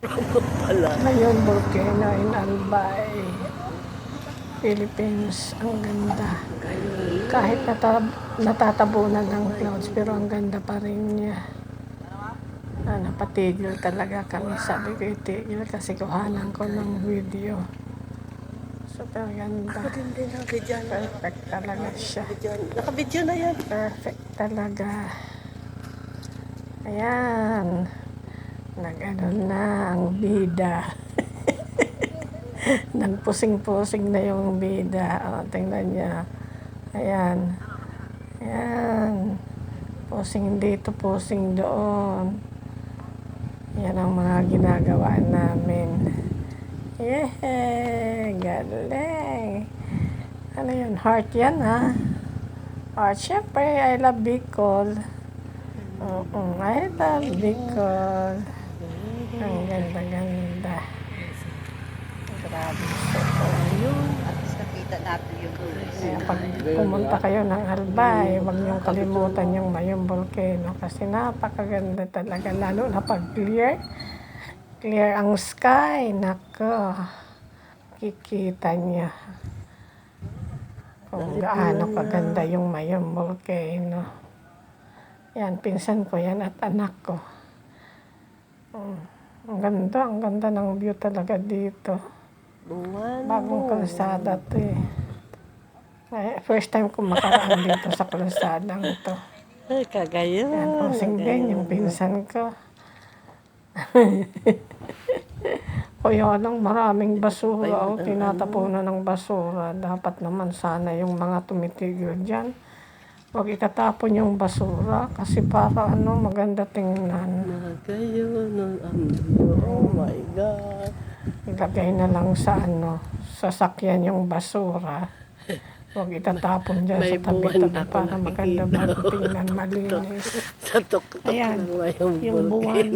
Pala. Ngayon, volcano in Albay, Philippines. Ang ganda. Kahit natatabunan ng clouds, pero ang ganda pa rin niya. Napatigil talaga kami. Sabi ko itigil kasi kuhanan ko ng video. Super ganda. Perfect talaga siya. Nakabidyo na yan. Perfect talaga. Ayan. Nag-ano na ang bida. Nagpusing-pusing na yung bida. O, tingnan niya. Ayan. Ayan. Pusing dito, pusing doon. Yan ang mga ginagawa namin. Yehey! Galing! Ano yun? Heart yan, ha? Heart. Siyempre, I love Bicol. I love Bicol. Ang ganda-ganda. Grabe. Yun. At least nakita natin yung Kaya pag pumunta kayo ng Albay, huwag niyong kalimutan yung Mayong Volcano kasi napakaganda talaga. Lalo na pag clear ang sky. Nako, kikita niya kung gaano kaganda yung Mayong Volcano. Yan, pinsan ko yan at anak ko. Ang ganda ng view talaga dito. Bagong kalsada to eh. First time ko makaraan dito sa kalsadang ito. Ay, kagayon. Yan, pusing din yung pinsan ko. Kaya lang maraming basura o tinatapunan ng basura. Dapat naman sana yung mga tumitigil dyan. Huwag ikatapon yung basura kasi para maganda tingnan. Nagayon. Oh my God. Ilagay na lang sa sasakyan yung basura. Huwag itatapon dyan sa tabi-tabi para maganda tingnan, malinis. Sa tuktok Ayan, ng Mayong yung buwan.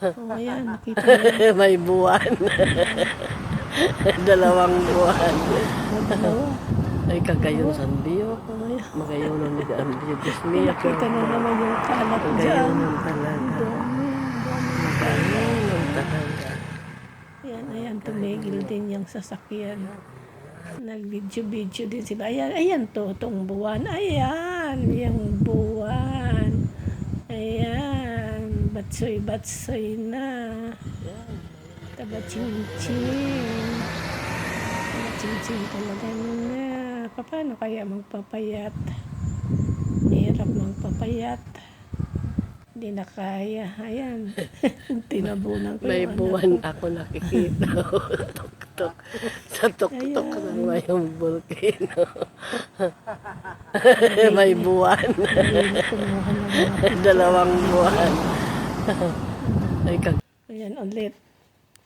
Oh, ayan, nakita niyo. May buwan. Dalawang buwan. Dalawa. Ay, kagayon Sanbio. Magayon ng Sanbio. Diyos mio. Nakita na naman yung kalat dyan. Magayon talaga. Magayon talaga. Ayan, tumigil din yung sasakyan. Nag-video din sila. Ayan itong buwan. Ayan, yung buwan. Ayan, batsoy na. Taba-ching-ching. Taba-ching-ching talaga na. Paano kaya magpapayat? Hirap magpapayat. Hindi na kaya. Ayan. Tinabunan ko May yung buwan ako nakikita. Tuktok. Sa tuktok ng Mayong Volcano. May buwan. Dalawang buwan. Ay, Ayan ulit.